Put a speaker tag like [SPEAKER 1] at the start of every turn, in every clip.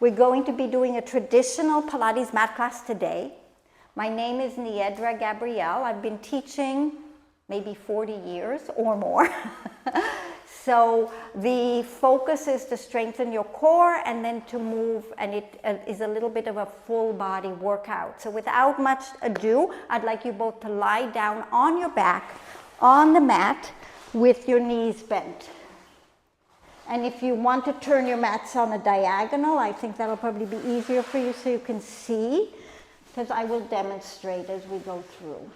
[SPEAKER 1] We're going to be doing a traditional Pilates mat class today. My name is Niedra Gabrielle. I've been teaching maybe 40 years or more. So the focus is to strengthen your core and then to move, and it is a little bit of a full body workout. So without much ado, I'd like you both to lie down on your back on the mat with your knees bent. And if you want to turn your mats on a diagonal, I think that'll probably be easier for you so you can see, because I will demonstrate as we go through.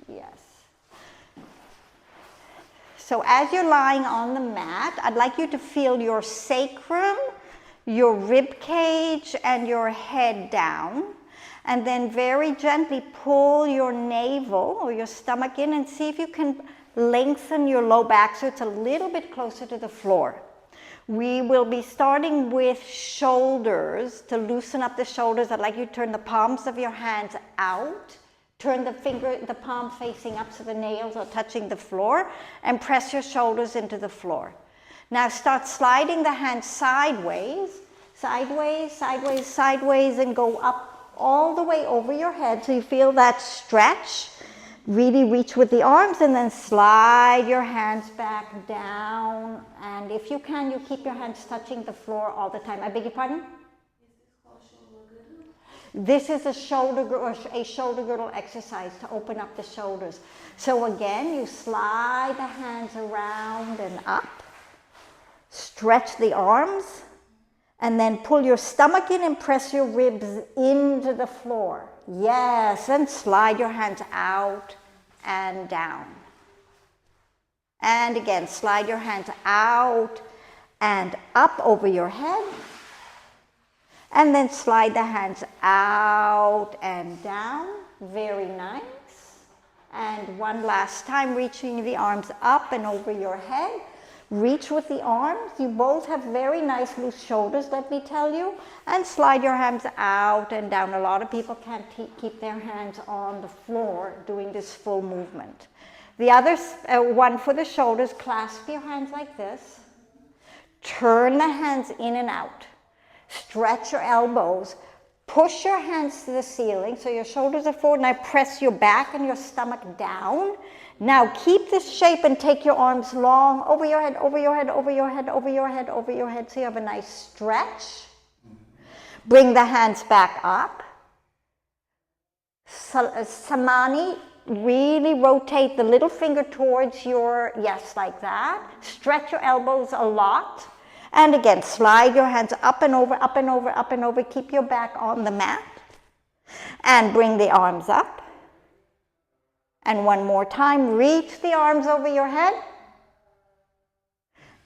[SPEAKER 1] Yes. So as you're lying on the mat, I'd like you to feel your sacrum, your rib cage, and your head down. And then very gently pull your navel or your stomach in and see if you can lengthen your low back so it's a little bit closer to the floor. We will be starting with shoulders. To loosen up the shoulders, I'd like you to turn the palms of your hands out. Turn the palm facing up so the nails are touching the floor, and press your shoulders into the floor. Now start sliding the hands sideways, sideways, sideways, sideways, and go up all the way over your head so you feel that stretch. Really reach with the arms and then slide your hands back down. And if you can, you keep your hands touching the floor all the time. I beg your pardon? This is a shoulder girdle exercise to open up the shoulders. So again, you slide the hands around and up, stretch the arms, and then pull your stomach in and press your ribs into the floor. Yes, and slide your hands out and down. And again, slide your hands out and up over your head. And then slide the hands out and down. Very nice. And one last time, reaching the arms up and over your head. Reach with the arms. You both have very nice loose shoulders, let me tell you. And slide your hands out and down. A lot of people can't keep their hands on the floor doing this full movement. The other one for the shoulders, clasp your hands like this. Turn the hands in and out. Stretch your elbows. Push your hands to the ceiling so your shoulders are forward. Now press your back and your stomach down. Now keep this shape and take your arms long over your head, over your head, over your head, over your head, over your head, so you have a nice stretch. Bring the hands back up. Samani, really rotate the little finger towards your, yes, like that. Stretch your elbows a lot. And again, slide your hands up and over, up and over, up and over. Keep your back on the mat. And bring the arms up. And one more time, reach the arms over your head.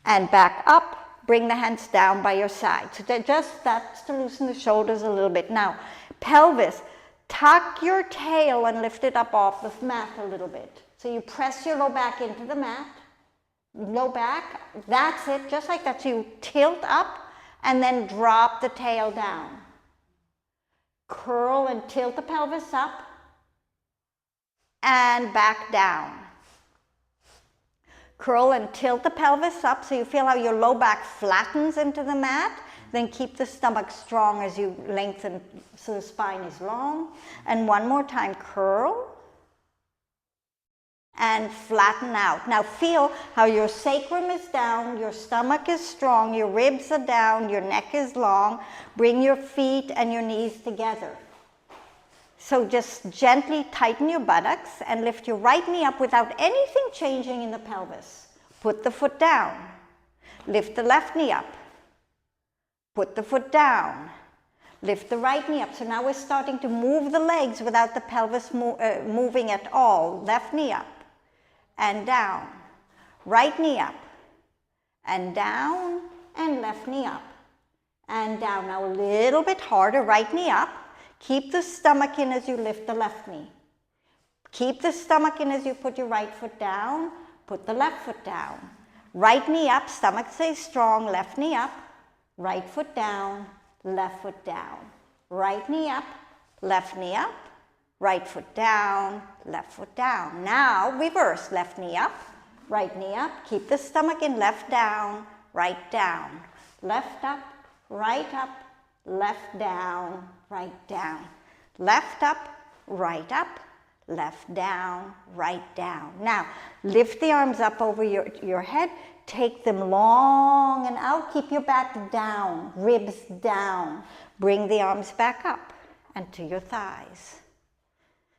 [SPEAKER 1] And back up. Bring the hands down by your side. So that's to loosen the shoulders a little bit. Now, pelvis, tuck your tail and lift it up off the mat a little bit. So you press your low back into the mat. Low back, that's it, just like that. So you tilt up and then drop the tail down. Curl and tilt the pelvis up and back down. Curl and tilt the pelvis up so you feel how your low back flattens into the mat. Then keep the stomach strong as you lengthen so the spine is long. And one more time, curl and flatten out. Now feel how your sacrum is down, your stomach is strong, your ribs are down, your neck is long. Bring your feet and your knees together. So just gently tighten your buttocks and lift your right knee up without anything changing in the pelvis. Put the foot down. Lift the left knee up. Put the foot down. Lift the right knee up. So now we're starting to move the legs without the pelvis moving at all. Left knee up and down. Right knee up and down, and left knee up and down. Now a little bit harder. Right knee up. Keep the stomach in as you lift the left knee. Keep the stomach in as you put your right foot down. Put the left foot down. Right knee up, stomach stays strong. Left knee up. Right foot down. Left foot down. Right knee up. Left knee up. Right foot down. Left foot down. Now reverse. Left knee up. right knee up. Keep the stomach in, left down, right down. Left up, right up, left down, right down. Left up, right up, left down, right down. Now, lift the arms up over your head. Take them long and out. Keep your back down, ribs down. Bring the arms back up and to your thighs.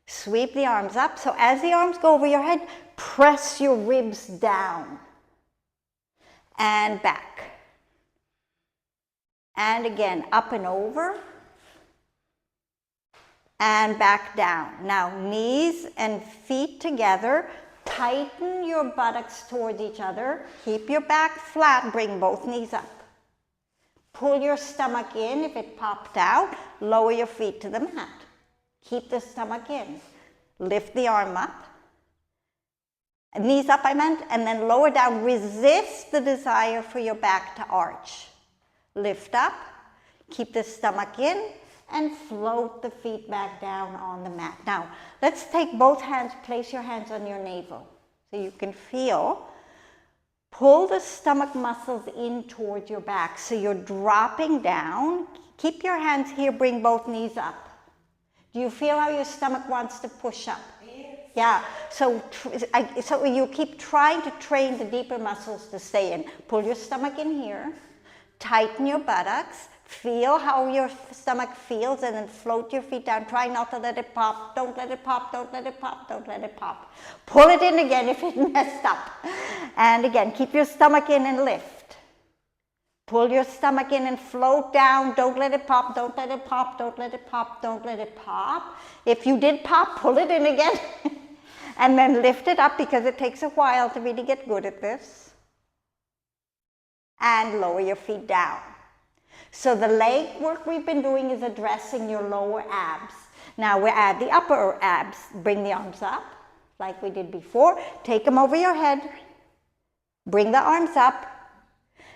[SPEAKER 1] Sweep the arms up. So as the arms go over your head, press your ribs down. And back. And again, up and over. And back down. Now, knees and feet together. Tighten your buttocks towards each other. Keep your back flat. Bring both knees up. Pull your stomach in. If it popped out, lower your feet to the mat. Keep the stomach in. Lift the arm up. Knees up, I meant, and then lower down. Resist the desire for your back to arch. Lift up. Keep the stomach in. And float the feet back down on the mat. Now, let's take both hands, place your hands on your navel so you can feel. Pull the stomach muscles in towards your back so you're dropping down. Keep your hands here, bring both knees up. Do you feel how your stomach wants to push up? Yes. Yeah, so you keep trying to train the deeper muscles to stay in. Pull your stomach in here, tighten your buttocks. Feel how your stomach feels and then float your feet down. Try not to let it pop. Don't let it pop. Don't let it pop. Don't let it pop. Pull it in again if it messed up. And again, keep your stomach in and lift. Pull your stomach in and float down. Don't let it pop. Don't let it pop. Don't let it pop. Don't let it pop. If you did pop, pull it in again. And then lift it up because it takes a while to really get good at this. And lower your feet down. So the leg work we've been doing is addressing your lower abs. Now we add the upper abs. Bring the arms up like we did before. Take them over your head. Bring the arms up.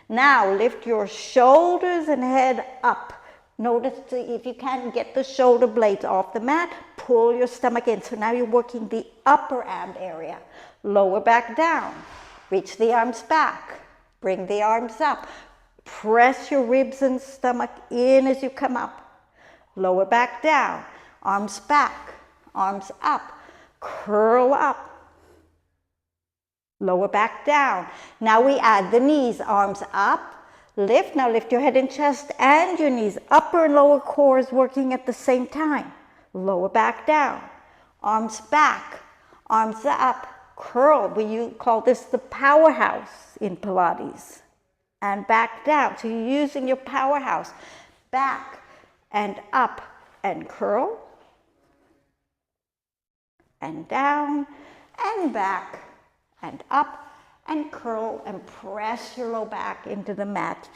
[SPEAKER 1] Now lift your shoulders and head up. Notice if you can't get the shoulder blades off the mat, pull your stomach in. So now you're working the upper ab area. Lower back down. Reach the arms back. Bring the arms up. Press your ribs and stomach in as you come up. Lower back down. Arms back. Arms up. Curl up. Lower back down. Now we add the knees. Arms up. Lift. Now lift your head and chest and your knees. Upper and lower cores working at the same time. Lower back down. Arms back. Arms up. Curl. We call this the powerhouse in Pilates. And back down. So you're using your powerhouse. Back and up and curl. And down and back and up and curl and press your low back into the mat,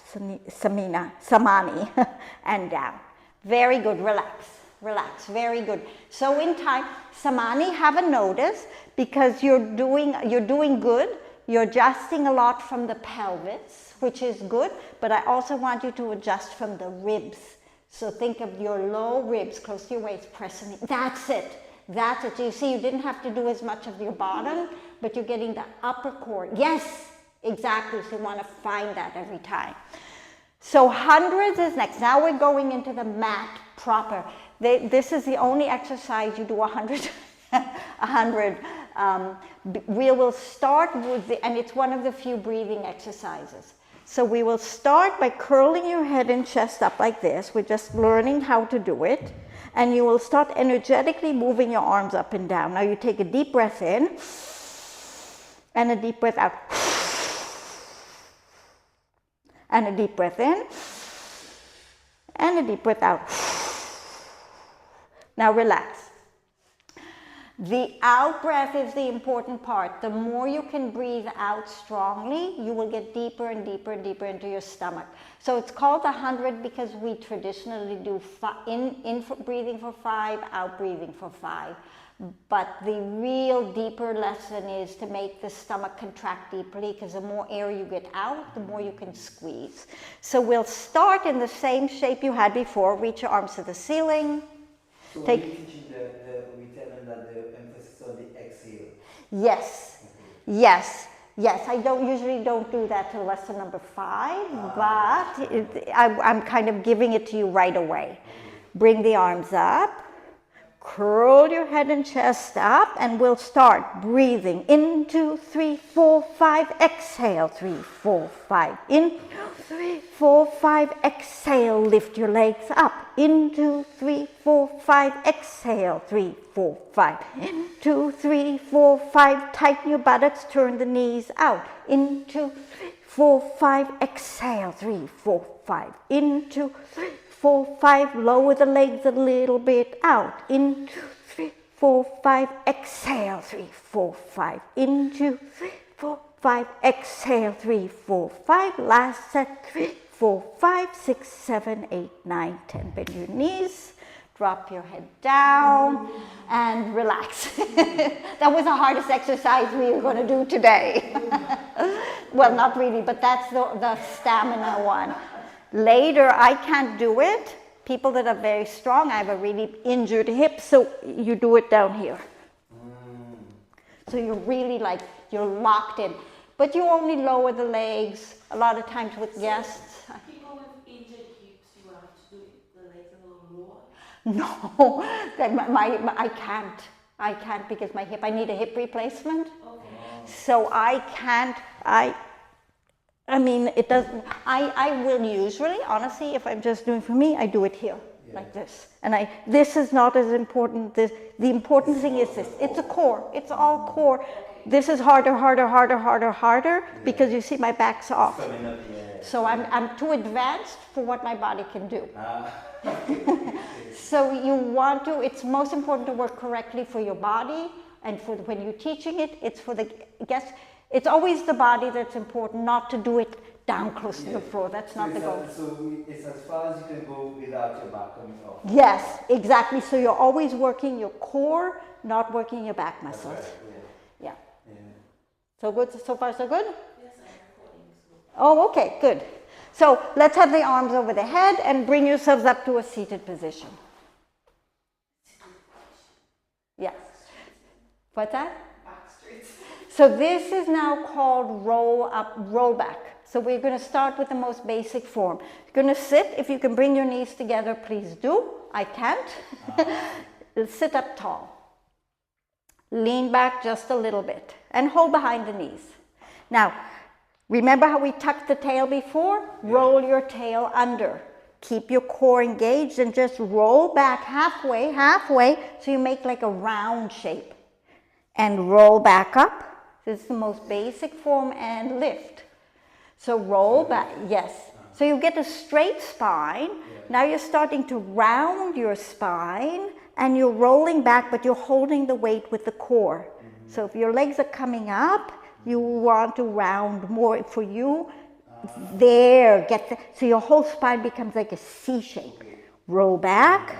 [SPEAKER 1] samani, and down. Very good. Relax. Relax. Very good. So in time, samani, have a notice because you're doing good. You're adjusting a lot from the pelvis, which is good, but I also want you to adjust from the ribs. So think of your low ribs close to your waist, pressing it. That's it. That's it. You see, you didn't have to do as much of your bottom, but you're getting the upper core. Yes, exactly. So you want to find that every time. So hundreds is next. Now we're going into the mat proper. This is the only exercise you do 100. 100. We will start with, and it's one of the few breathing exercises. So we will start by curling your head and chest up like this. We're just learning how to do it. And you will start energetically moving your arms up and down. Now you take a deep breath in and a deep breath out. And a deep breath in and a deep breath out. Now relax. The out breath is the important part. The more you can breathe out strongly, you will get deeper and deeper and deeper into your stomach. So it's called 100 because we traditionally do in breathing for 5, out breathing for 5. But the real deeper lesson is to make the stomach contract deeply because the more air you get out, the more you can squeeze. So we'll start in the same shape you had before. Reach your arms to the ceiling.
[SPEAKER 2] So we tell them that the emphasis on the exhale.
[SPEAKER 1] Yes, okay. Yes. Yes, I usually don't do that till lesson number 5, but I'm kind of giving it to you right away. Bring the arms up, curl your head and chest up, and we'll start breathing. In, 2, 3, 4, 5, exhale, 3, 4, 5. In, 2, 3, 4, 5, exhale, lift your legs up. In, 2, 3, 4, 5, exhale, 3, 4, 5. In, 2, 3, 4, 5, tighten your buttocks, turn the knees out. In, 2, 3, 4, 5, exhale, 3, 4, 5. In, 2, 3, 4, 5, lower the legs a little bit out. In, 2, 3, 4, 5, exhale, 3, 4, 5. In, 2, 3, 4, 5, exhale, 3, 4, 5. Last set, 3, 4, 5, 6, 7, 8, 9, 10. Bend your knees, drop your head down, and relax. That was the hardest exercise we were going to do today. Well, not really, but that's the stamina one. Later, I can't do it. People that are very strong, I have a really injured hip, so you do it down here. So you're really like, you're locked in. But you only lower the legs a lot of times with guests.
[SPEAKER 2] People with injured hips, you have to do the legs a little lower?
[SPEAKER 1] No, I can't. I can't because my hip, I need a hip replacement.
[SPEAKER 2] Okay.
[SPEAKER 1] So I can't, I mean, it doesn't, I will usually, honestly, if I'm just doing for me, I do it here, like this. And this is not as important, the important thing is this, it's a core, it's all core. This is harder, because you see my back's off. So I'm too advanced for what my body can do. So you want to, it's most important to work correctly for your body, and for when you're teaching it, it's for the guests. It's always the body that's important, not to do it down close to the floor. That's not the goal.
[SPEAKER 3] So it's as far as you can go without your back coming off.
[SPEAKER 1] Yes, exactly. So you're always working your core, not working your back muscles.
[SPEAKER 3] Right,
[SPEAKER 1] yeah. So good, so far so good?
[SPEAKER 2] Yes, I'm recording.
[SPEAKER 1] Oh, okay, good. So let's have the arms over the head and bring yourselves up to a seated position. Yeah. What's that?
[SPEAKER 2] Back straight.
[SPEAKER 1] So this is now called roll up, roll back. So we're going to start with the most basic form. You're going to sit. If you can bring your knees together, please do. I can't. Sit up tall. Lean back just a little bit and hold behind the knees. Now, remember how we tucked the tail before? Roll your tail under. Keep your core engaged and just roll back halfway, so you make like a round shape. And roll back up. This is the most basic form, and lift. So roll back, yes. So you get a straight spine. Now you're starting to round your spine, and you're rolling back, but you're holding the weight with the core. So if your legs are coming up, you want to round more for you. There, so your whole spine becomes like a C shape. Roll back.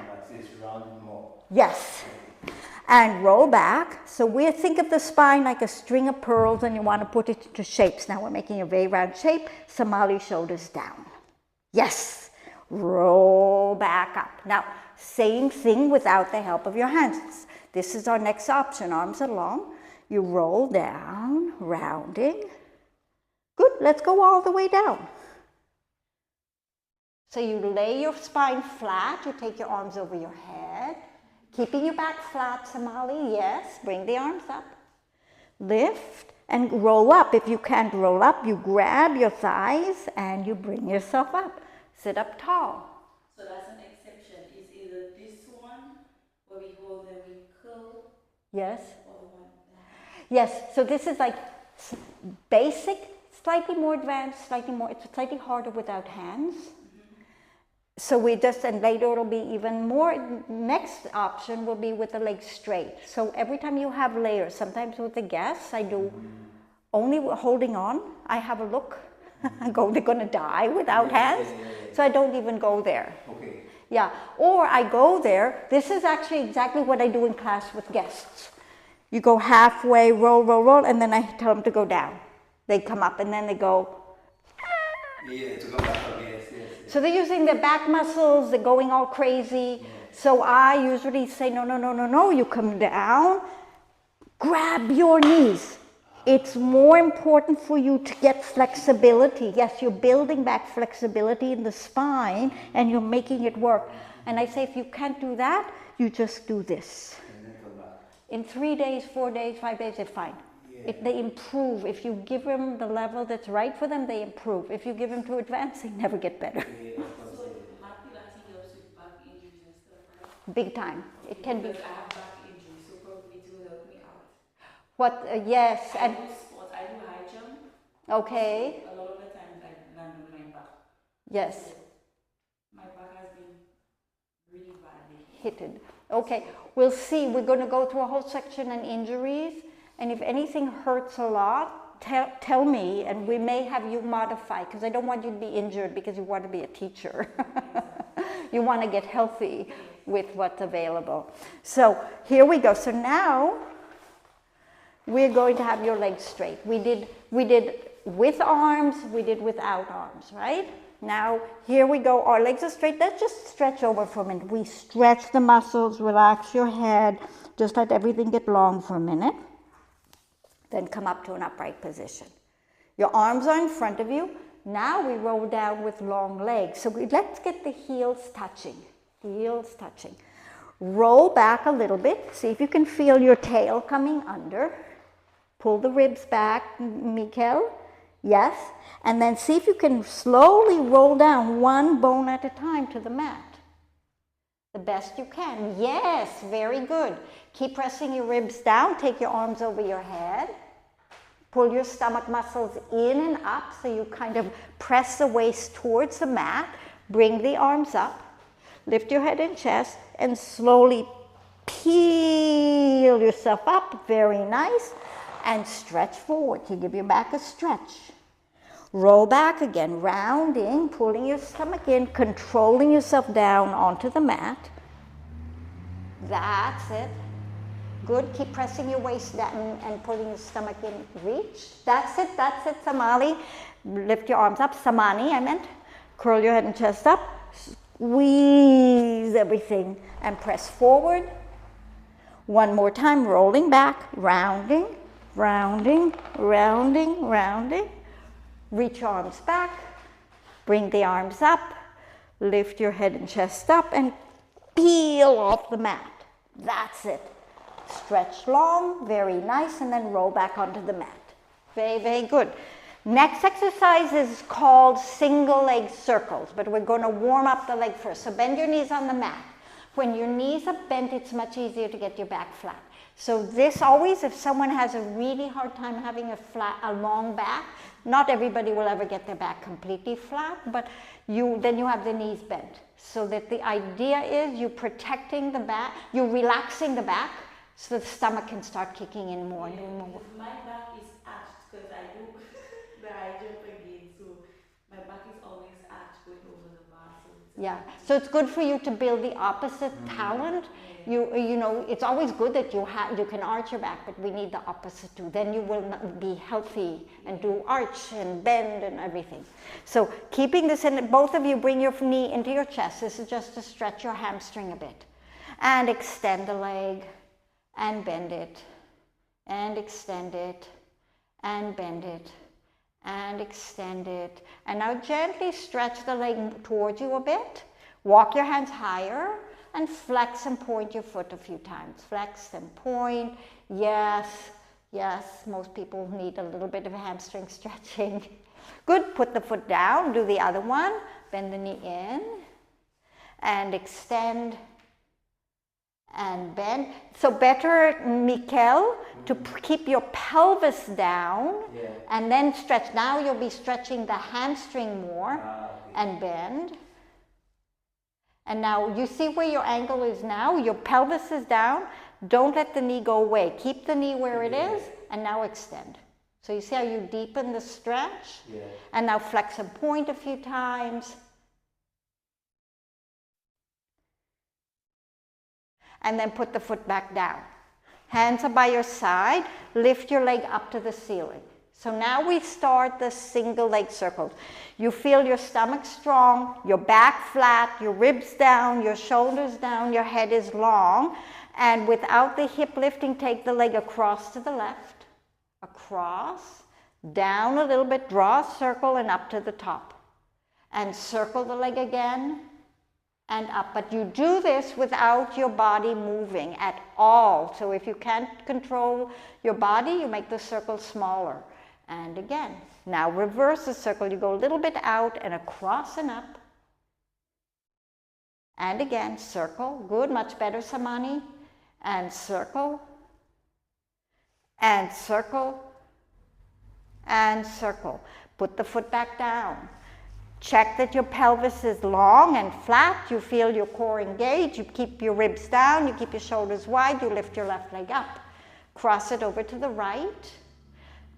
[SPEAKER 1] Yes. And roll back. So we think of the spine like a string of pearls, and you want to put it into shapes. Now we're making a very round shape. Somali shoulders down. Yes. Roll back up. Now, same thing without the help of your hands. This is our next option. Arms are long. You roll down, rounding. Good. Let's go all the way down. So you lay your spine flat. You take your arms over your head. Keeping your back flat, Somali, yes. Bring the arms up. Lift and roll up. If you can't roll up, you grab your thighs and you bring yourself up. Sit up tall.
[SPEAKER 2] So that's an exception. Is either this one, where we hold and we curl,
[SPEAKER 1] Yes.
[SPEAKER 2] or the one that...
[SPEAKER 1] Yes, so this is like basic, slightly more advanced, it's slightly harder without hands. So we just, and later it'll be even more, next option will be with the legs straight. So every time you have layers, sometimes with the guests, I do only holding on. I have a look, they're going to die without hands. So I don't even go there.
[SPEAKER 3] Okay.
[SPEAKER 1] Yeah, or I go there. This is actually exactly what I do in class with guests. You go halfway, roll, and then I tell them to go down. They come up and then they go.
[SPEAKER 3] Yeah, to go back up, yes.
[SPEAKER 1] So they're using their back muscles, they're going all crazy. So I usually say, no, you come down, grab your knees. It's more important for you to get flexibility. Yes, you're building back flexibility in the spine and you're making it work. And I say if you can't do that, you just do this.
[SPEAKER 3] And then come back.
[SPEAKER 1] In 3 days, 4 days, 5 days, they're fine.
[SPEAKER 3] Yeah.
[SPEAKER 1] They improve. If you give them the level that's right for them, they improve. If you give them too advanced, they never get better.
[SPEAKER 3] Yeah, of course,
[SPEAKER 2] So
[SPEAKER 3] yeah.
[SPEAKER 2] my Pilates helps with back injuries and stuff, right?
[SPEAKER 1] Big time. It can be.
[SPEAKER 2] Because I have back injuries, so probably it will help me out.
[SPEAKER 1] What? Yes.
[SPEAKER 2] I
[SPEAKER 1] And
[SPEAKER 2] do sports, I do high jump.
[SPEAKER 1] okay.
[SPEAKER 2] A lot of the times I land on my back.
[SPEAKER 1] Yes.
[SPEAKER 2] So my back has been really badly
[SPEAKER 1] Hit. Okay. We'll see. We're going to go through a whole section on injuries. And if anything hurts a lot, tell me, and we may have you modify, because I don't want you to be injured because you want to be a teacher. You want to get healthy with what's available. So here we go. So now we're going to have your legs straight. We did with arms, we did without arms, right? Now here we go. Our legs are straight. Let's just stretch over for a minute. We stretch the muscles, relax your head, just let everything get long for a minute. Then come up to an upright position. Your arms are in front of you. Now we roll down with long legs. So let's get the heels touching. Heels touching. Roll back a little bit. See if you can feel your tail coming under. Pull the ribs back, Mikel. Yes. And then see if you can slowly roll down one bone at a time to the mat. The best you can. Yes, very good. Keep pressing your ribs down. Take your arms over your head. Pull your stomach muscles in and up so you kind of press the waist towards the mat. Bring the arms up. Lift your head and chest and slowly peel yourself up. Very nice. And stretch forward. You give your back a stretch. Roll back again, rounding, pulling your stomach in, controlling yourself down onto the mat. That's it. Good. Keep pressing your waist down and pulling your stomach in. Reach. That's it. That's it. Samali. Lift your arms up. Samani, I meant. Curl your head and chest up. Squeeze everything and press forward. One more time. Rolling back. Rounding, rounding, rounding, rounding. Reach your arms back. Bring the arms up. Lift your head and chest up and peel off the mat. That's it. Stretch long, very nice, and then roll back onto the mat. Very, very good. Next exercise is called single leg circles, but we're going to warm up the leg first. So bend your knees on the mat. When your knees are bent, it's much easier to get your back flat. So this always, if someone has a really hard time having a long back, not everybody will ever get their back completely flat, but then you have the knees bent. So that the idea is you're protecting the back, you're relaxing the back, so the stomach can start kicking in more and more.
[SPEAKER 2] My back is arched because I do the high jump again, so my back is always arched going over the bar.
[SPEAKER 1] Yeah, so it's good for you to build the opposite talent. You know, it's always good that you can arch your back, but we need the opposite too. Then you will be healthy and do arch and bend and everything. So keeping this in, both of you bring your knee into your chest. This is just to stretch your hamstring a bit. And extend the leg and bend it and extend it and bend it and extend it. And now gently stretch the leg towards you a bit. Walk your hands higher and flex and point your foot a few times. Flex and point. Yes, yes, most people need a little bit of hamstring stretching. Good, put the foot down, do the other one. Bend the knee in and extend and bend. So better, Mikel, to keep your pelvis down and then stretch. Now you'll be stretching the hamstring more and bend. And now you see where your ankle is now? Your pelvis is down. Don't let the knee go away. Keep the knee where it is and now extend. So you see how you deepen the stretch? And now flex and point a few times. And then put the foot back down. Hands are by your side. Lift your leg up to the ceiling. So now we start the single leg circles. You feel your stomach strong, your back flat, your ribs down, your shoulders down, your head is long. And without the hip lifting, take the leg across to the left, across, down a little bit, draw a circle and up to the top. And circle the leg again and up. But you do this without your body moving at all. So if you can't control your body, you make the circle smaller. And again, now reverse the circle. You go a little bit out and across and up. And again, circle. Good, much better, Samani. And circle. And circle. And circle. Put the foot back down. Check that your pelvis is long and flat. You feel your core engaged. You keep your ribs down. You keep your shoulders wide. You lift your left leg up. Cross it over to the right.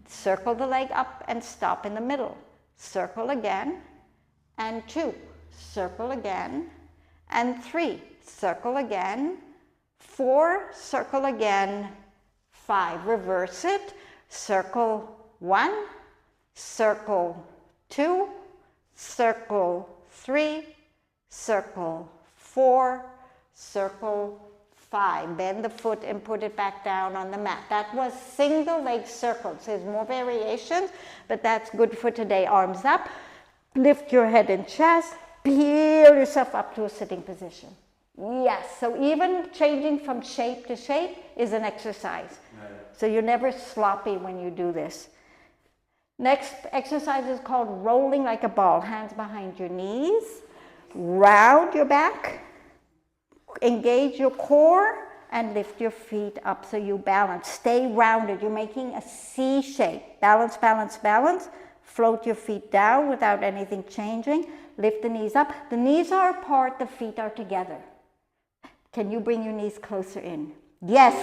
[SPEAKER 1] Circle the leg up and stop in the middle. Circle again. And 2. Circle again. And 3. Circle again. 4. Circle again. 5. Reverse it. Circle 1. Circle 2. Circle 3, circle 4, circle 5. Bend the foot and put it back down on the mat. That was single leg circles. There's more variations, but that's good for today. Arms up, lift your head and chest, peel yourself up to a sitting position. Yes, so even changing from shape to shape is an exercise. Right. So you're never sloppy when you do this. Next exercise is called rolling like a ball. Hands behind your knees. Round your back. Engage your core and lift your feet up so you balance. Stay rounded. You're making a C shape. Balance, balance, balance. Float your feet down without anything changing. Lift the knees up. The knees are apart, the feet are together. Can you bring your knees closer in? Yes.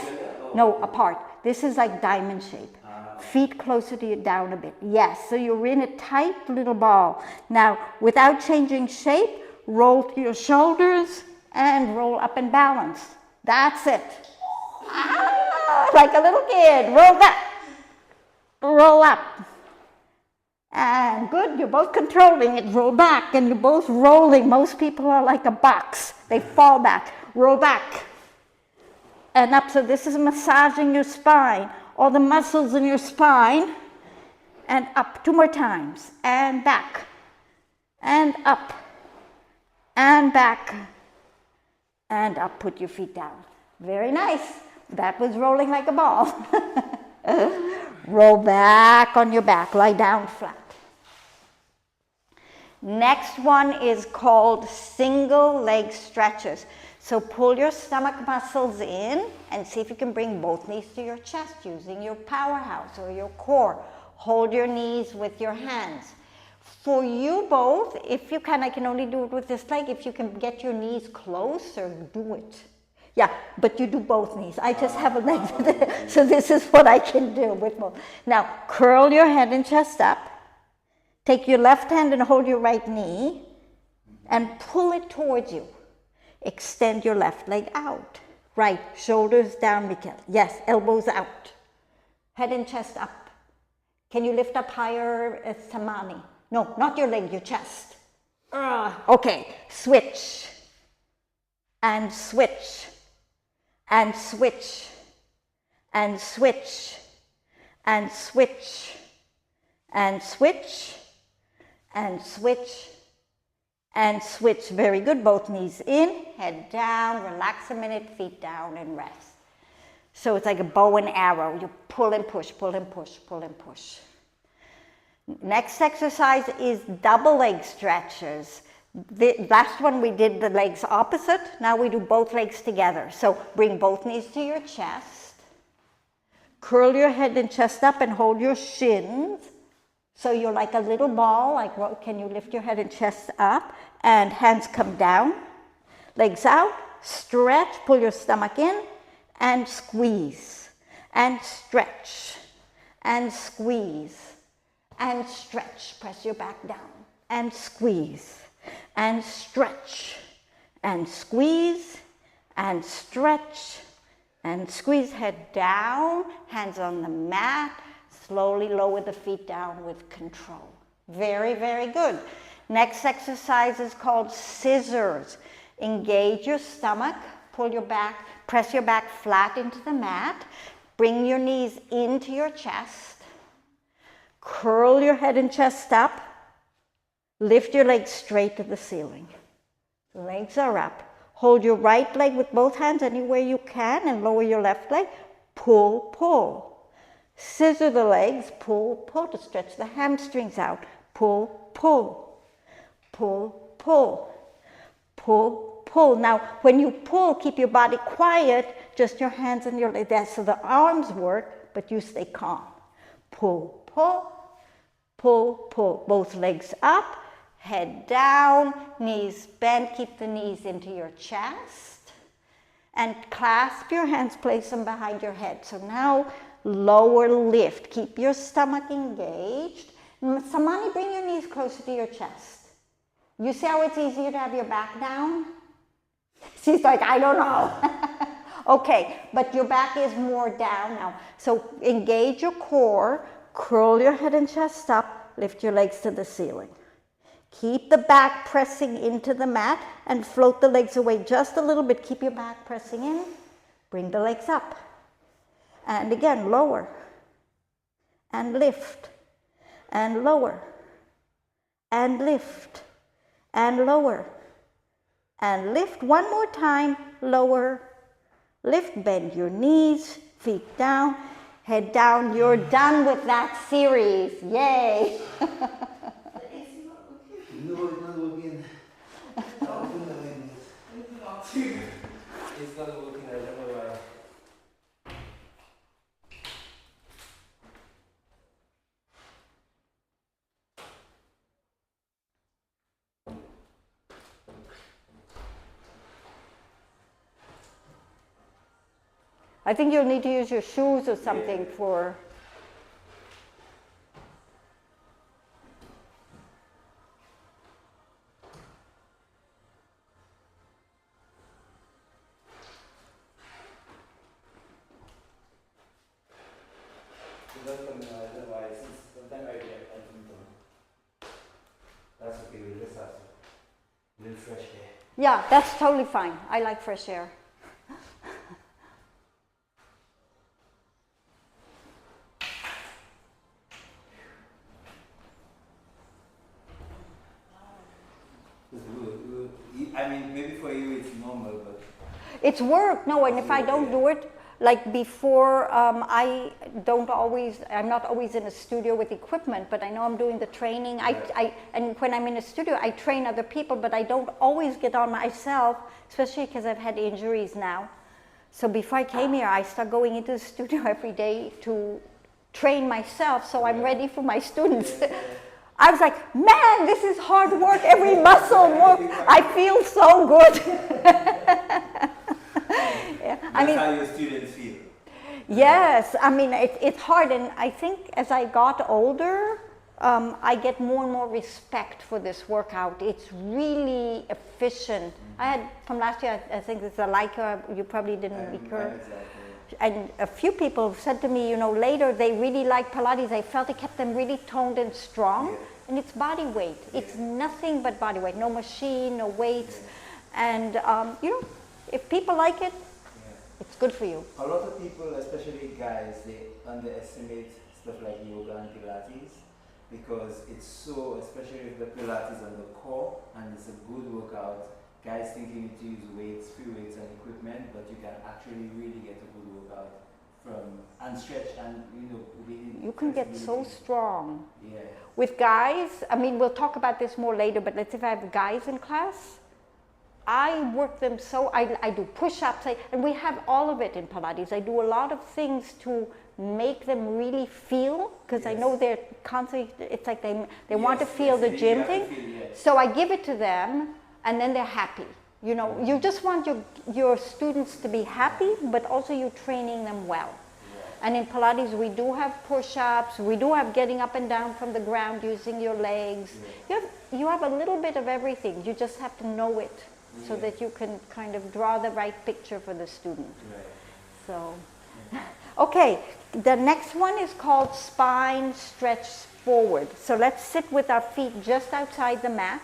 [SPEAKER 1] No, apart. This is like diamond shape. Feet closer to you, down a bit. Yes, so you're in a tight little ball. Now, without changing shape, roll to your shoulders and roll up and balance. That's it. Like a little kid. Roll back. Roll up. And good, you're both controlling it. Roll back, and you're both rolling. Most people are like a box. They fall back. Roll back. And up, so this is massaging your spine. All the muscles in your spine, and up. 2 more times, and back, and up, and back, and up. Put your feet down. Very nice. That was rolling like a ball. Roll back on your back, lie down flat. Next one is called single leg stretches. So pull your stomach muscles in and see if you can bring both knees to your chest using your powerhouse or your core. Hold your knees with your hands. For you both, if you can, I can only do it with this leg. If you can get your knees closer, do it. Yeah, but you do both knees. I just have a leg, so this is what I can do with both. Now, curl your head and chest up. Take your left hand and hold your right knee and pull it towards you. Extend your left leg out. Right, shoulders down, Mikkel. Yes, elbows out. Head and chest up. Can you lift up higher, Samani? No, not your leg, your chest. Okay, switch. And switch. And switch. And switch. And switch. And switch. And switch. And switch. Very good. Both knees in, head down, relax a minute, feet down, and rest. So it's like a bow and arrow. You pull and push, pull and push, pull and push. Next exercise is double leg stretches. The last one we did the legs opposite. Now we do both legs together. So bring both knees to your chest. Curl your head and chest up and hold your shins. So you're like a little ball, like can you lift your head and chest up and hands come down, legs out, stretch, pull your stomach in and squeeze and stretch and squeeze and stretch, press your back down and squeeze and stretch and squeeze and stretch and squeeze, head down, hands on the mat. Slowly lower the feet down with control. Very, very good. Next exercise is called scissors. Engage your stomach, pull your back, press your back flat into the mat, bring your knees into your chest, Curl your head and chest up. Lift your legs straight to the ceiling. The legs are up. Hold your right leg with both hands anywhere you can and lower your left leg. Pull, pull. Scissor the legs, pull, pull to stretch the hamstrings out. Pull, pull. Pull, pull. Pull, pull. Now, when you pull, keep your body quiet, just your hands and your legs. So the arms work, but you stay calm. Pull, pull, pull, pull. Both legs up, head down, knees bent. Keep the knees into your chest. And clasp your hands, place them behind your head. So now, lower lift. Keep your stomach engaged. Samani, bring your knees closer to your chest. You see how it's easier to have your back down? She's like, I don't know. Okay, but your back is more down now. So engage your core, curl your head and chest up, lift your legs to the ceiling. Keep the back pressing into the mat and float the legs away just a little bit. Keep your back pressing in. Bring the legs up. And again, lower. And lift. And lower. And lift. And lower. And lift one more time. Lower. Lift, bend your knees, feet down, head down. You're done with that series. Yay!
[SPEAKER 3] No, it's not working. It's not working. It's not working. I don't know why.
[SPEAKER 1] I think you'll need to use your shoes or something for...
[SPEAKER 3] That's okay, we'll just have a little fresh air.
[SPEAKER 1] Yeah, that's totally fine. I like fresh air.
[SPEAKER 3] I mean, maybe for you it's normal, but...
[SPEAKER 1] It's work, no, and if I don't do it, like before, I'm not always in a studio with equipment, but I know I'm doing the training. And when I'm in a studio, I train other people, but I don't always get on myself, especially because I've had injuries now. So before I came here, I started going into the studio every day to train myself, so I'm ready for my students. I was like, man, this is hard work, every muscle work. I feel so good. Yeah,
[SPEAKER 3] That's how your students feel.
[SPEAKER 1] Yes, I mean, it's hard, and I think as I got older, I get more and more respect for this workout. It's really efficient. I had, from last year, I think it's a Leica, you probably didn't meet her. And a few people said to me, you know, later they really like Pilates. I felt it kept them really toned and strong. Yeah. And it's body weight. Yeah. It's nothing but body weight. No machine, no weights. Yeah. And, you know, if people like it, it's good for you.
[SPEAKER 3] A lot of people, especially guys, they underestimate stuff like yoga and Pilates because it's so, especially with the Pilates on the core, and it's a good workout. Guys think you need to use weights, free weights and equipment, but you can actually really get a good workout from, and stretch and, you know, really
[SPEAKER 1] you can get so strong.
[SPEAKER 3] Yeah.
[SPEAKER 1] With guys, I mean, we'll talk about this more later, but let's say if I have guys in class, I work them so, I do push-ups, and we have all of it in Pilates. I do a lot of things to make them really feel, because I know they're constantly, it's like they want to feel the gym thing. So I give it to them, and then they're happy. You know, you just want your students to be happy, but also you're training them well. And in Pilates, we do have push-ups, we do have getting up and down from the ground using your legs. You have a little bit of everything. You just have to know it so that you can kind of draw the right picture for the student. So, okay, the next one is called spine stretch forward. So let's sit with our feet just outside the mat.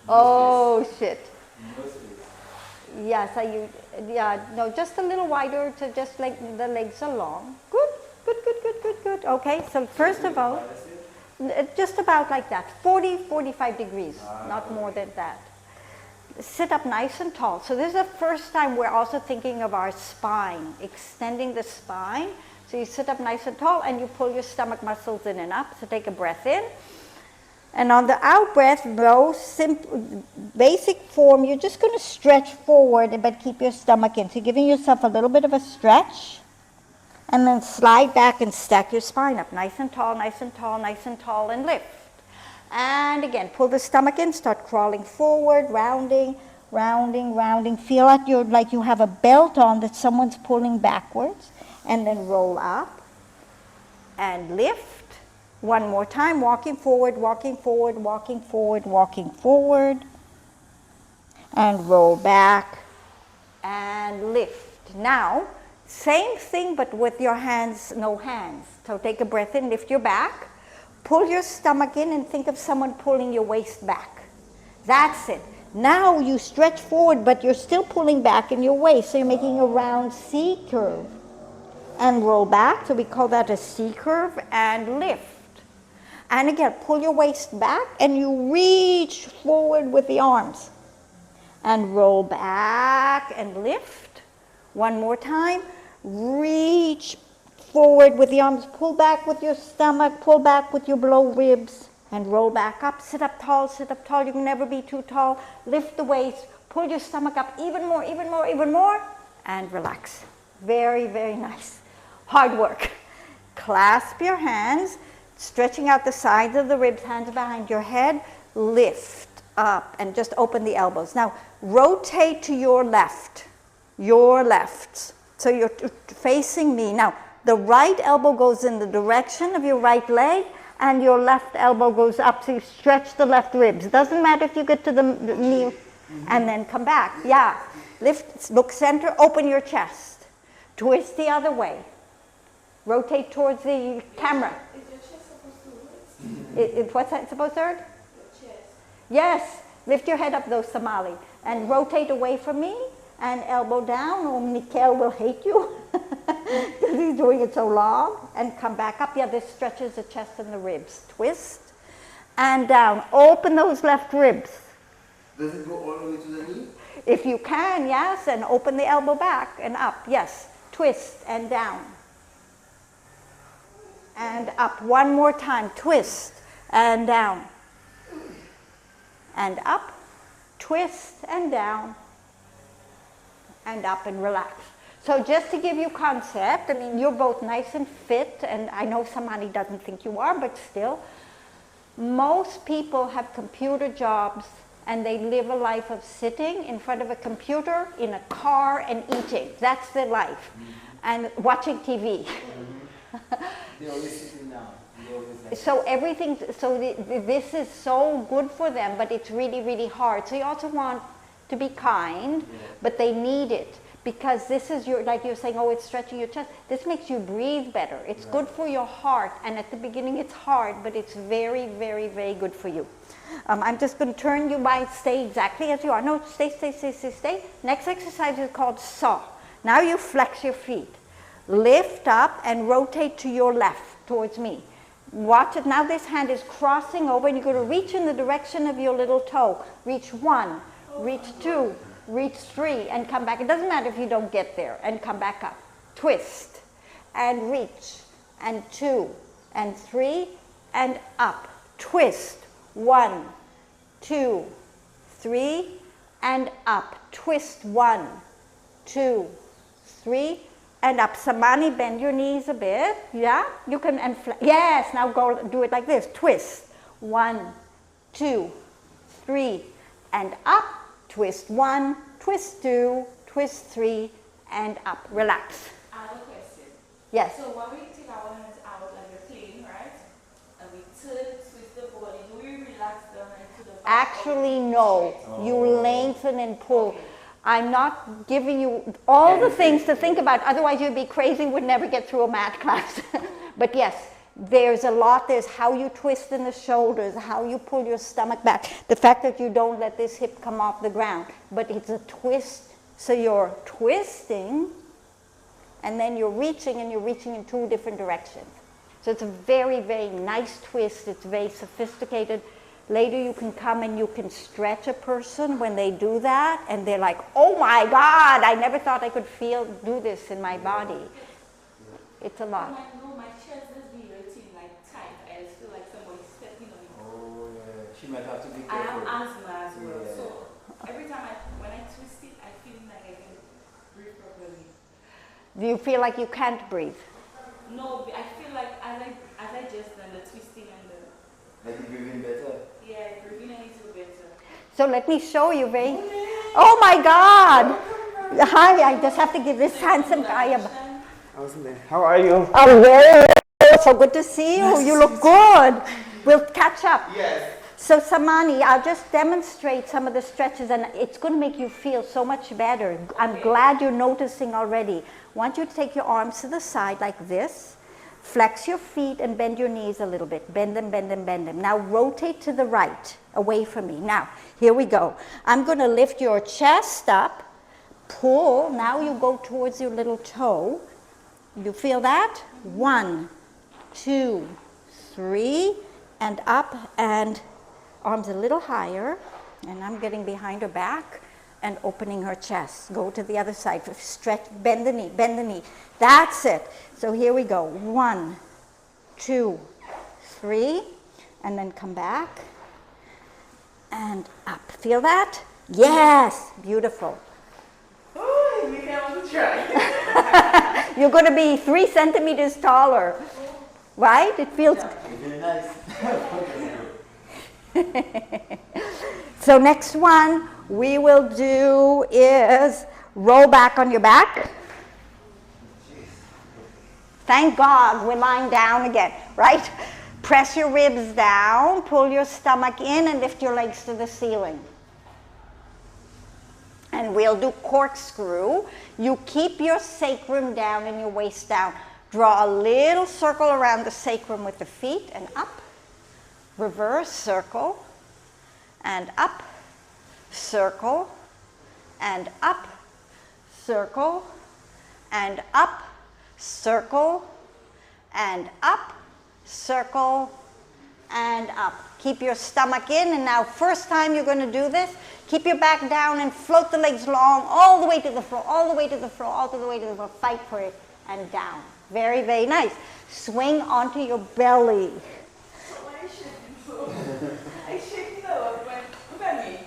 [SPEAKER 1] Oh shit. Yes, no, just a little wider to just like the legs are long. Good. good. Okay, so first of all, just about like that, 40, 45 degrees, not more than that. Sit up nice and tall. So this is the first time we're also thinking of our spine, extending the spine. So you sit up nice and tall and you pull your stomach muscles in and up. So take a breath in. And on the out breath, no simple, basic form, you're just going to stretch forward but keep your stomach in. So you're giving yourself a little bit of a stretch. And then slide back and stack your spine up. Nice and tall, nice and tall, nice and tall, and lift. And again, pull the stomach in, start crawling forward, rounding, rounding, rounding. Feel like you have a belt on that someone's pulling backwards. And then roll up and lift. One more time, walking forward, walking forward, walking forward, walking forward. And roll back and lift. Now, same thing but with your hands, no hands. So take a breath in, lift your back. Pull your stomach in and think of someone pulling your waist back. That's it. Now you stretch forward, but you're still pulling back in your waist. So you're making a round C curve. And roll back. So we call that a C curve. And lift. And again, pull your waist back and you reach forward with the arms. And roll back and lift. One more time. Reach forward with the arms, pull back with your stomach, pull back with your below ribs, and roll back up. Sit up tall, you can never be too tall. Lift the waist, pull your stomach up even more, even more, even more, and relax. Very, very nice. Hard work. Clasp your hands, stretching out the sides of the ribs, hands behind your head, lift up, and just open the elbows. Now, rotate to your left, So you're facing me. Now, the right elbow goes in the direction of your right leg, and your left elbow goes up, so you stretch the left ribs. Doesn't matter if you get to the knee, and then come back. Yeah. Lift, look center, open your chest. Twist the other way. Rotate towards the camera.
[SPEAKER 2] Is your chest supposed to hurt?
[SPEAKER 1] What's that supposed to hurt?
[SPEAKER 2] Your chest.
[SPEAKER 1] Yes. Lift your head up though, Somali. And rotate away from me. And elbow down, or Mikhail will hate you because he's doing it so long. And come back up. Yeah, this stretches the chest and the ribs. Twist and down. Open those left ribs.
[SPEAKER 4] Does it go all the way to the knee?
[SPEAKER 1] If you can, yes, and open the elbow back and up. Yes, twist and down. And up. One more time. Twist and down. And up. Twist and down. And up and relax. So just to give you concept, I mean, you're both nice and fit, and I know somebody doesn't think you are, but still, most people have computer jobs and they live a life of sitting in front of a computer, in a car, and eating. That's their life. And watching TV.
[SPEAKER 3] They're always sitting down.
[SPEAKER 1] So everything, so this is so good for them, but it's really, really hard. So you also want to be kind, but they need it. Because this is your, like you're saying, oh, it's stretching your chest. This makes you breathe better. It's good for your heart. And at the beginning, it's hard, but it's very, very, very good for you. I'm just going to turn you by, stay exactly as you are. No, stay, stay, stay, stay, stay. Next exercise is called saw. Now you flex your feet. Lift up and rotate to your left, towards me. Watch it. Now this hand is crossing over, and you're going to reach in the direction of your little toe. Reach one, reach two, reach three, and come back. It doesn't matter if you don't get there, and come back up. Twist, and reach, and two, and three, and up. Twist, 1, 2, 3, and up. Twist, 1, 2, 3, and up. Samani, bend your knees a bit. Yeah, you can, and yes, now go do it like this. Twist, 1, 2, 3, and up. Twist 1, twist 2, twist 3, and up. Relax.
[SPEAKER 2] I have a question.
[SPEAKER 1] Yes.
[SPEAKER 2] So when we take our hands out and we're playing, right? And we turn, twist the body, do we relax down into the back?
[SPEAKER 1] Actually, no. You lengthen and pull.
[SPEAKER 2] Okay.
[SPEAKER 1] I'm not giving you all the things to think about. Otherwise, you'd be crazy, would never get through a math class. But yes, there's a lot. There's how you twist in the shoulders, how you pull your stomach back, the fact that you don't let this hip come off the ground. But it's a twist. So you're twisting, and then you're reaching in two different directions. So it's a very, very nice twist. It's very sophisticated. Later you can come and you can stretch a person when they do that, and they're like, oh my God, I never thought I could do this in my body. It's a lot.
[SPEAKER 2] I know my chest is hurting like tight. I just feel like someone's stepping on me.
[SPEAKER 3] Oh, yeah. She might have to be
[SPEAKER 2] I
[SPEAKER 3] careful.
[SPEAKER 2] have asthma as well,
[SPEAKER 3] Yeah.
[SPEAKER 2] so every time when I twist it, I feel like I can breathe properly.
[SPEAKER 1] Do you feel like you can't breathe?
[SPEAKER 2] No, I feel like as I just done the twisting and the
[SPEAKER 3] Like you're breathing better.
[SPEAKER 2] breathing a little better.
[SPEAKER 1] So let me show you, Ray. Oh my God! Hi, I just have to give this handsome guy a...
[SPEAKER 4] How are you?
[SPEAKER 1] Oh, very so good to see you. You look good. We'll catch up.
[SPEAKER 4] Yes.
[SPEAKER 1] So Samani, I'll just demonstrate some of the stretches, and it's going to make you feel so much better. I'm glad you're noticing already. I want you to take your arms to the side like this. Flex your feet and bend your knees a little bit. Bend them, bend them, bend them. Now rotate to the right, away from me. Now, here we go. I'm going to lift your chest up, pull. Now you go towards your little toe. You feel that? 1, 2, 3, and up, and arms a little higher, and I'm getting behind her back and opening her chest. Go to the other side, stretch, bend the knee, bend the knee. That's it. So here we go. 1, 2, 3, and then come back and up. Feel that? Yes, beautiful.
[SPEAKER 2] Oh, we can want to try.
[SPEAKER 1] You're going to be 3 centimeters taller, right? It feels
[SPEAKER 3] Very nice.
[SPEAKER 1] So next one we will do is roll back on your back. Thank God we're lying down again, right? Press your ribs down, pull your stomach in, and lift your legs to the ceiling. And we'll do corkscrew. You keep your sacrum down and your waist down. Draw a little circle around the sacrum with the feet and up. Reverse circle and up, circle and up, circle and up, circle and up, circle and up. Keep your stomach in, and now first time you're going to do this, keep your back down and float the legs long all the way to the floor, all the way to the floor, all the way to the floor. Fight for it and down. Very, very nice. Swing onto your belly.
[SPEAKER 2] I shake no, but look at me.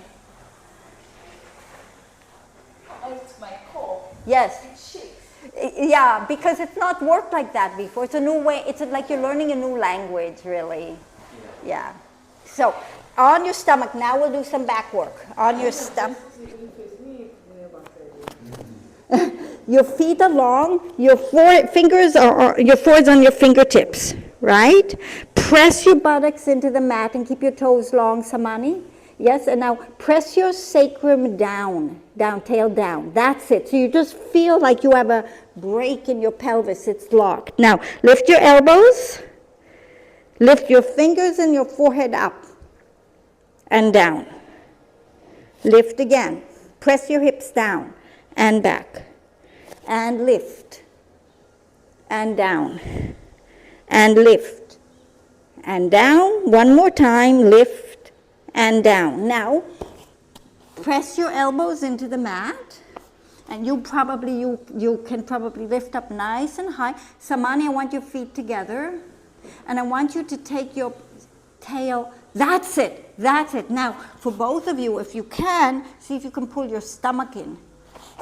[SPEAKER 2] Oh, it's my core.
[SPEAKER 1] Yes.
[SPEAKER 2] It shakes.
[SPEAKER 1] Yeah, because it's not worked like that before. It's a new way. It's like you're learning a new language, really. Yeah. So, on your stomach, now we'll do some back work. On your stomach. Your feet are long, your forehead's on your fingertips, right? Press your buttocks into the mat and keep your toes long, Samani. Yes, and now press your sacrum down, tail down. That's it. So you just feel like you have a break in your pelvis. It's locked. Now, lift your elbows. Lift your fingers and your forehead up and down. Lift again. Press your hips down and back. And lift. And down. And lift. And down. One more time. Lift and down. Now, press your elbows into the mat. And you can probably lift up nice and high. Samani, I want your feet together. And I want you to take your tail. That's it. That's it. Now, for both of you, if you can, see if you can pull your stomach in.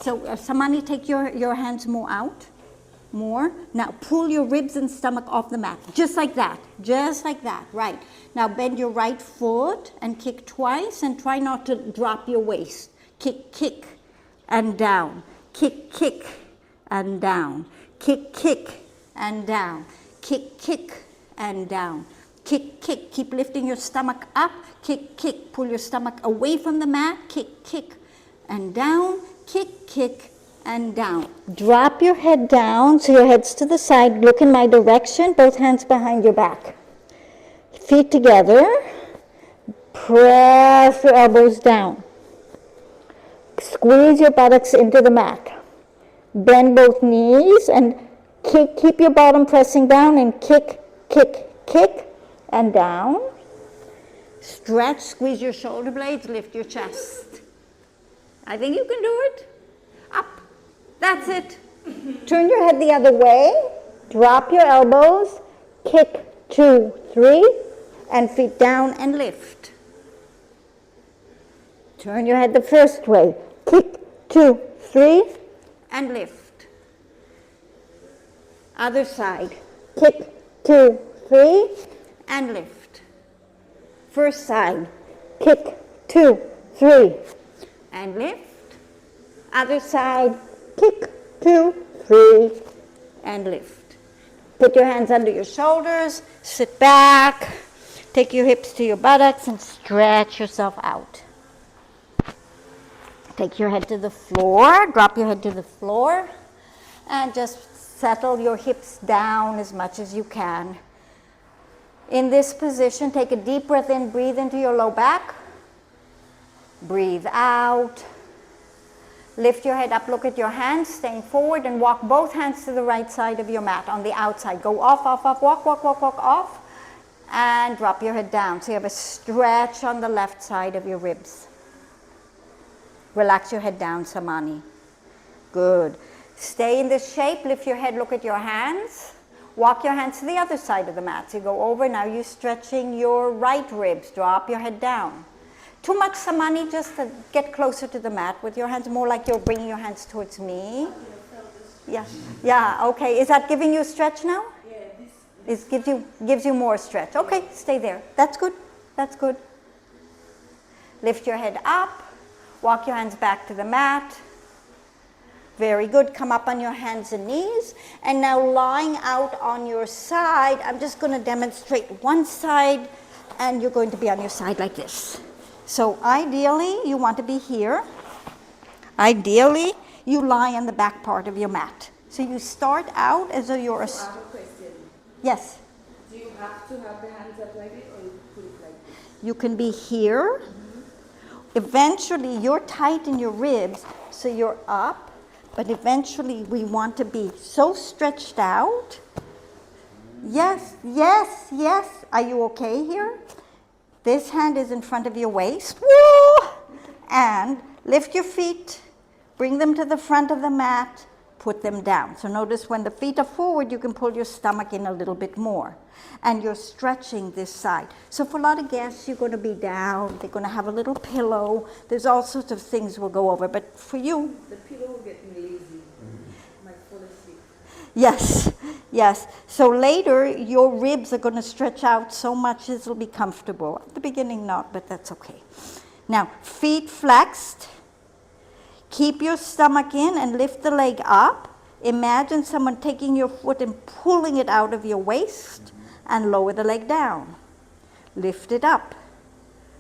[SPEAKER 1] So, Samani, take your hands more out. More. Now, pull your ribs and stomach off the mat. Just like that. Just like that. Right. Now, bend your right foot and kick twice, and try not to drop your waist. Kick, kick, and down. Kick, kick, and down. Kick, kick, and down. Kick, kick, and down. Kick, kick. Keep lifting your stomach up. Kick, kick. Pull your stomach away from the mat. Kick, kick, and down. Kick, kick, and down. Drop your head down so your head's to the side. Look in my direction. Both hands behind your back. Feet together. Press your elbows down. Squeeze your buttocks into the mat. Bend both knees and kick. Keep your bottom pressing down and kick, kick, kick, and down. Stretch, squeeze your shoulder blades, lift your chest. I think you can do it. Up. That's it. Turn your head the other way. Drop your elbows. Kick, 2, 3, and feet down and lift. Turn your head the first way. Kick, 2, 3, and lift. Other side. Kick, 2, 3, and lift. First side. Kick, 2, 3, and lift. Other side. Kick, 2, 3, and lift. Put your hands under your shoulders, sit back, take your hips to your buttocks and stretch yourself out. Take your head to the floor, drop your head to the floor, and just settle your hips down as much as you can. In this position, take a deep breath in, breathe into your low back, breathe out. Lift your head up, look at your hands, staying forward, and walk both hands to the right side of your mat on the outside. Go off, off, off, walk, walk, walk, walk, off, and drop your head down. So you have a stretch on the left side of your ribs. Relax your head down, Samani. Good. Stay in this shape, lift your head, look at your hands. Walk your hands to the other side of the mat. So you go over, now you're stretching your right ribs. Drop your head down. Too much, Samani, just to get closer to the mat with your hands, more like you're bringing your hands towards me. Yeah, yeah, okay. Is that giving you a stretch now?
[SPEAKER 2] Yeah,
[SPEAKER 1] It gives you more stretch. Okay, stay there. That's good, that's good. Lift your head up, walk your hands back to the mat. Very good, come up on your hands and knees. And now lying out on your side, I'm just gonna demonstrate one side, and you're going to be on your side like this. So ideally, you want to be here. Ideally, you lie on the back part of your mat. So you start out as though you're a...
[SPEAKER 2] So I have a question.
[SPEAKER 1] Yes.
[SPEAKER 2] Do you have to have the hands up like this, or you put it like this?
[SPEAKER 1] You can be here. Eventually, you're tight in your ribs, so you're up. But eventually, we want to be so stretched out. Yes, yes, yes. Are you okay here? This hand is in front of your waist. Woo! And lift your feet, bring them to the front of the mat, put them down. So notice when the feet are forward, you can pull your stomach in a little bit more. And you're stretching this side. So for a lot of guests, you're going to be down. They're going to have a little pillow. There's all sorts of things we'll go over. But for you...
[SPEAKER 2] The pillow will get me lazy. Might fall asleep.
[SPEAKER 1] Yes, yes. So later, your ribs are going to stretch out so much it'll be comfortable. At the beginning, not, but that's okay. Now, feet flexed. Keep your stomach in and lift the leg up. Imagine someone taking your foot and pulling it out of your waist, and lower the leg down. Lift it up.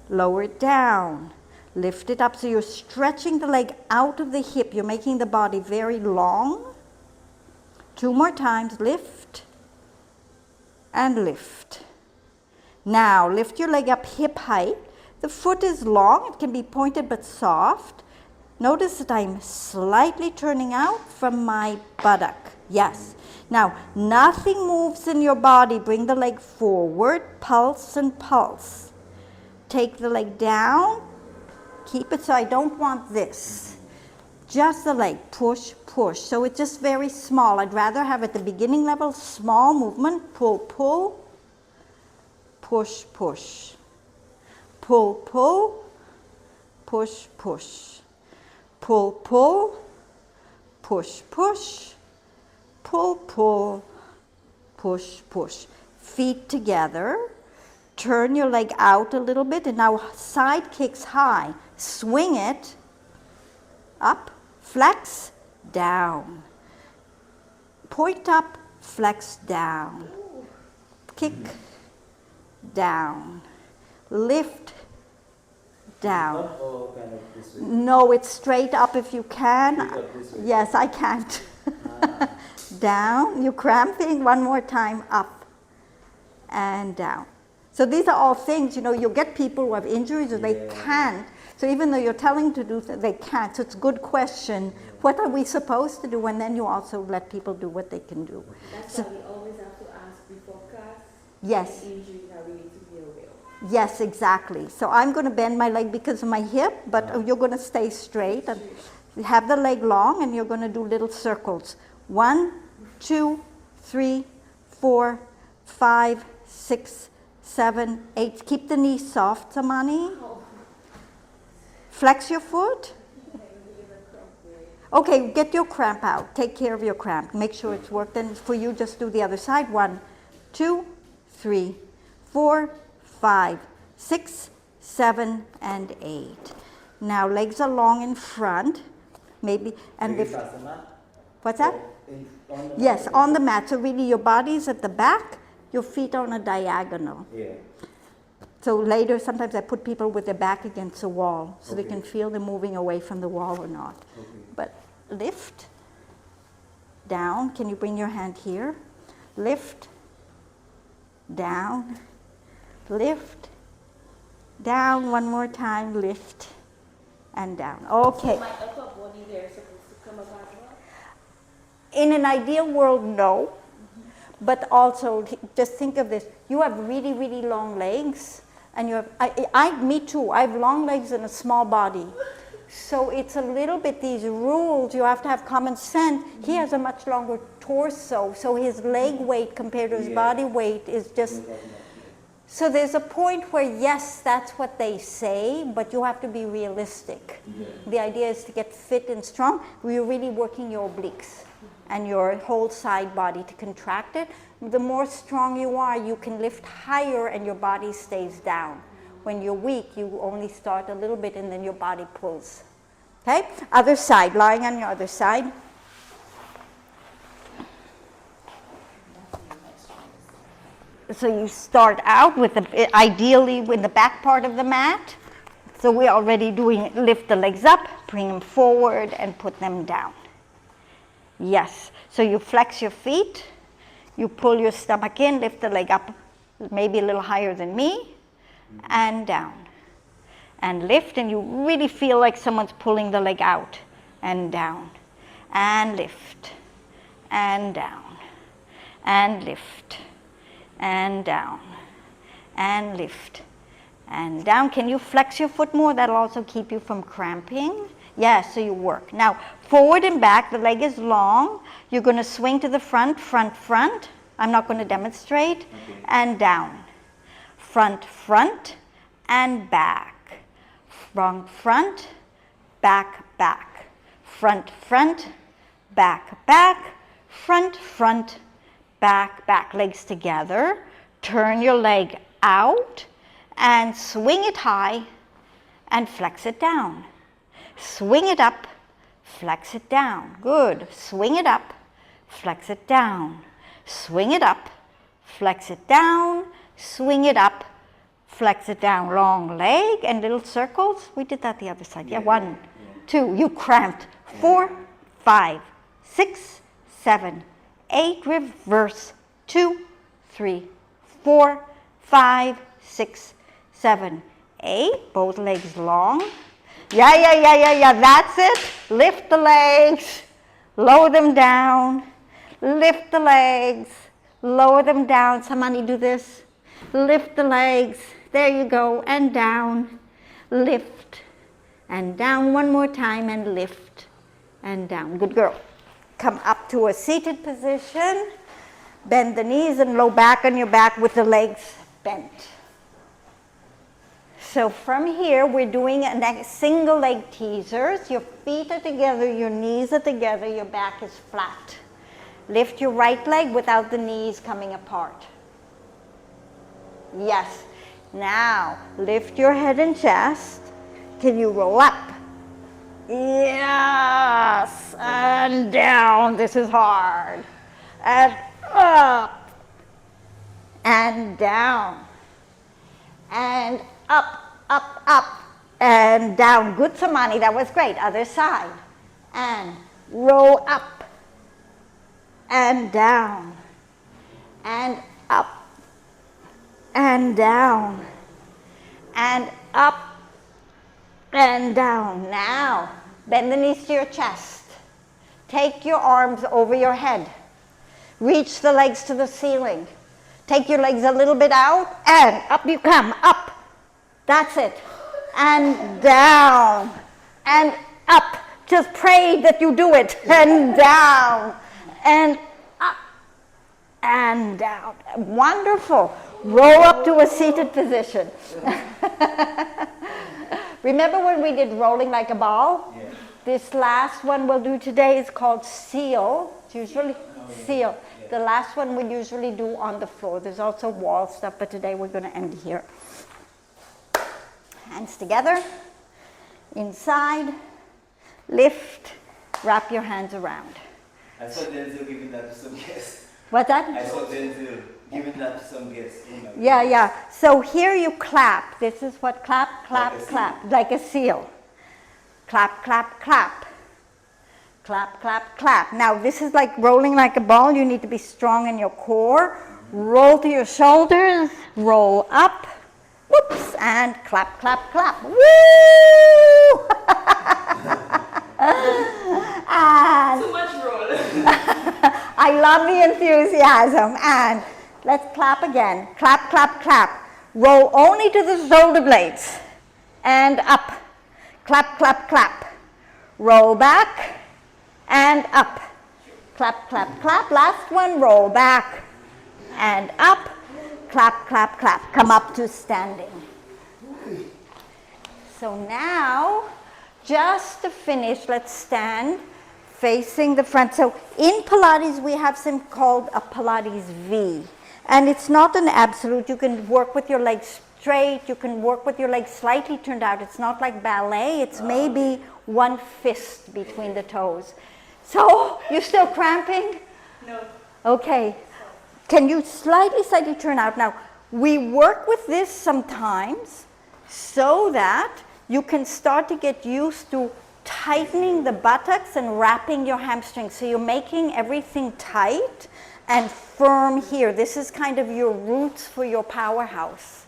[SPEAKER 1] Lower it down. Lift it up. So you're stretching the leg out of the hip. You're making the body very long. 2 more times, lift and lift. Now, lift your leg up hip height. The foot is long, it can be pointed but soft. Notice that I'm slightly turning out from my buttock. Yes. Now, nothing moves in your body. Bring the leg forward, pulse and pulse. Take the leg down. Keep it so I don't want this. Just the leg, push, push. So it's just very small. I'd rather have at the beginning level, small movement, pull, pull, push, push. Pull, pull, push, push. Pull, pull, push, push. Pull, pull, push, push. Feet together. Turn your leg out a little bit, and now side kicks high. Swing it. Up, flex, down. Point up, flex down. Kick, down. Lift, down.
[SPEAKER 3] Up or kind of this way?
[SPEAKER 1] No, it's straight up if you can.
[SPEAKER 3] Straight up this way.
[SPEAKER 1] Yes, I can't. Down, you're cramping. One more time, up and down. So these are all things, you know, you'll get people who have injuries or they can't. So even though you're telling to do, they can't. So it's a good question. What are we supposed to do? And then you also let people do what they can do.
[SPEAKER 2] That's
[SPEAKER 1] So,
[SPEAKER 2] why we always have to ask before class.
[SPEAKER 1] Yes.
[SPEAKER 2] Injuries that we need to be aware of.
[SPEAKER 1] Yes, exactly. So I'm going to bend my leg because of my hip, but you're going to stay straight. And have the leg long, and you're going to do little circles. 1, 2, 3, 4, 5, 6, 7, 8. Keep the knees soft, Samani. Flex your foot. Okay, get your cramp out. Take care of your cramp. Make sure it's worked. And for you, just do the other side. 1, 2, 3, 4, 5, 6, 7, and 8. Now legs are long in front, maybe, and
[SPEAKER 3] Really
[SPEAKER 1] if,
[SPEAKER 3] fast, Emma?
[SPEAKER 1] what's that?
[SPEAKER 3] On the
[SPEAKER 1] Yes,
[SPEAKER 3] mat?
[SPEAKER 1] on the mat. So really your body's at the back, your feet are on a diagonal.
[SPEAKER 3] Yeah.
[SPEAKER 1] So later, sometimes I put people with their back against the wall so they
[SPEAKER 3] Okay.
[SPEAKER 1] can feel they're moving away from the wall or not.
[SPEAKER 3] Okay.
[SPEAKER 1] But lift, down. Can you bring your hand here? Lift, down, lift, down. One more time, lift, and down. Okay.
[SPEAKER 2] My upper body there is supposed to come up as well.
[SPEAKER 1] In an ideal world, no. But also, just think of this. You have really, really long legs. And you have, me too. I have long legs and a small body. So it's a little bit these rules. You have to have common sense. He has a much longer torso. So his leg weight compared to his body weight is just... So there's a point where, yes, that's what they say, but you have to be realistic.
[SPEAKER 3] Yeah.
[SPEAKER 1] The idea is to get fit and strong. You're really working your obliques and your whole side body to contract it. The more strong you are, you can lift higher and your body stays down. When you're weak, you only start a little bit and then your body pulls. Okay? Other side, lying on your other side. So you start out with, ideally, in the back part of the mat. So we're already doing, lift the legs up, bring them forward, and put them down. Yes. So you flex your feet, you pull your stomach in, lift the leg up, maybe a little higher than me, and down. And lift, and you really feel like someone's pulling the leg out, and down. And lift, and down, and lift, and down, and lift, and down. Can you flex your foot more? That'll also keep you from cramping. Yeah, so you work. Now, forward and back, the leg is long. You're going to swing to the front, front, front. I'm not going to demonstrate.
[SPEAKER 3] Okay.
[SPEAKER 1] And down. Front, front, and back. Front, front, back, back. Front, front, back, back. Front, front, back, back. Legs together. Turn your leg out and swing it high and flex it down. Swing it up, flex it down. Good. Swing it up, flex it down. Swing it up, flex it down. Swing it up, flex it down. Long leg and little circles. We did that the other side. Yeah, 1, 2. You cramped. 4, 5, 6, 7, 8. Reverse. 2, 3, 4, 5, 6, 7, 8. Both legs long. Yeah. That's it. Lift the legs. Lower them down. Lift the legs. Lower them down. Somebody do this. Lift the legs. There you go. And down. Lift. And down one more time. And lift. And down. Good girl. Come up to a seated position. Bend the knees and low back on your back with the legs bent. So from here, we're doing a single leg teasers. Your feet are together, your knees are together, your back is flat. Lift your right leg without the knees coming apart. Yes. Now, lift your head and chest. Can you roll up? Yes. And down. This is hard. And up. And down. And up, and down. Good, Samani, that was great. Other side. And roll up, and down, and up, and down, and up, and down. Now, bend the knees to your chest. Take your arms over your head. Reach the legs to the ceiling. Take your legs a little bit out, and up you come, up. That's it. And down, and up. Just pray that you do it. And down, and up, and down. Wonderful. Roll up to a seated position. Remember when we did rolling like a ball?
[SPEAKER 3] Yeah.
[SPEAKER 1] This last one we'll do today is called seal. It's usually seal. The last one we usually do on the floor. There's also wall stuff, but today we're going to end here. Hands together, inside, lift, wrap your hands around.
[SPEAKER 3] I saw Denzel giving that to some guests.
[SPEAKER 1] What's that?
[SPEAKER 3] I saw Denzel giving that to some guests.
[SPEAKER 1] Yeah, yeah. So here you clap. This is what clap, clap,
[SPEAKER 3] Like a
[SPEAKER 1] clap. Like a seal. Clap, clap, clap. Clap, clap, clap. Now this is like rolling like a ball. You need to be strong in your core. Roll to your shoulders. Roll up. Whoops. And clap, clap, clap. Woo! And
[SPEAKER 2] Too much roll.
[SPEAKER 1] I love the enthusiasm. And let's clap again. Clap, clap, clap. Roll only to the shoulder blades. And up. Clap, clap, clap. Roll back. And up. Clap, clap, clap. Last one. Roll back. And up. Clap, clap, clap. Come up to standing. So now, just to finish, let's stand facing the front. So in Pilates, we have something called a Pilates V. And it's not an absolute. You can work with your legs straight. You can work with your legs slightly turned out. It's not like ballet. It's maybe one fist between the toes. So, you still cramping?
[SPEAKER 2] No.
[SPEAKER 1] Okay. Can you slightly turn out? Now, we work with this sometimes so that you can start to get used to tightening the buttocks and wrapping your hamstrings. So you're making everything tight and firm here. This is kind of your roots for your powerhouse.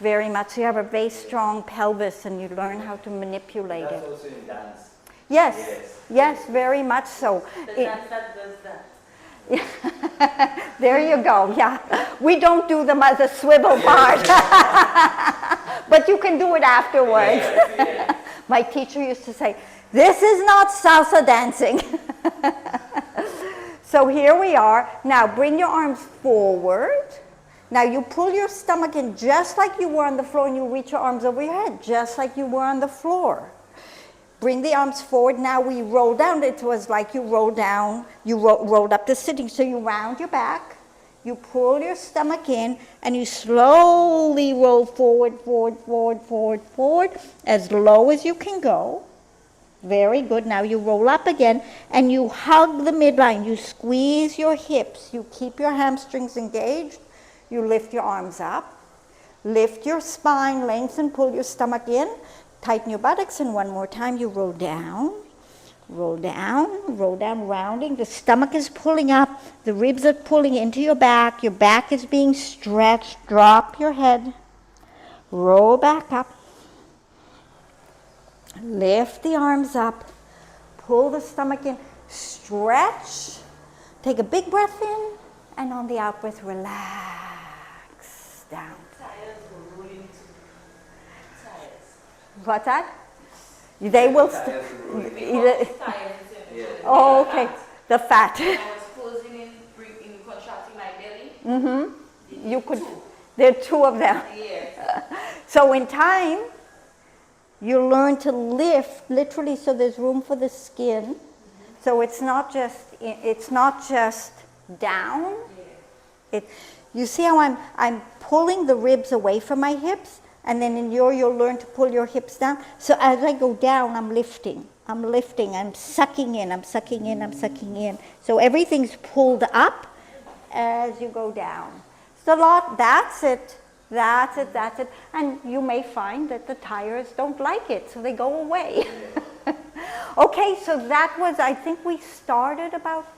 [SPEAKER 1] Very much. You have a very strong pelvis and you learn how to manipulate it.
[SPEAKER 3] That's also in dance.
[SPEAKER 1] Yes, yes, very much so.
[SPEAKER 2] The dance that does that.
[SPEAKER 1] There you go, yeah. We don't do the swivel part. But you can do it afterwards. My teacher used to say, this is not salsa dancing. So here we are. Now bring your arms forward. Now you pull your stomach in just like you were on the floor and you reach your arms over your head, just like you were on the floor. Bring the arms forward. Now we roll down. It was like you roll down, you rolled up to sitting. So you round your back, you pull your stomach in, and you slowly roll forward, forward, forward, forward, forward, as low as you can go. Very good. Now you roll up again, and you hug the midline. You squeeze your hips. You keep your hamstrings engaged. You lift your arms up. Lift your spine, lengthen, pull your stomach in. Tighten your buttocks, and one more time you roll down, rounding. The stomach is pulling up, the ribs are pulling into your back is being stretched. Drop your head, roll back up, lift the arms up, pull the stomach in, stretch, take a big breath in, and on the out breath, relax down. What's that? They will. Oh, okay. The fat.
[SPEAKER 2] I was closing in, contracting my belly.
[SPEAKER 1] Mm-hmm. You could. There are two of them.
[SPEAKER 2] Yes.
[SPEAKER 1] So in time, you learn to lift literally. So there's room for the skin. So it's not just down. You see how I'm pulling the ribs away from my hips. And then you'll learn to pull your hips down. So as I go down, I'm lifting, I'm sucking in. So everything's pulled up as you go down. So that's it. And you may find that the tires don't like it, so they go away. Okay, so that was, I think we started about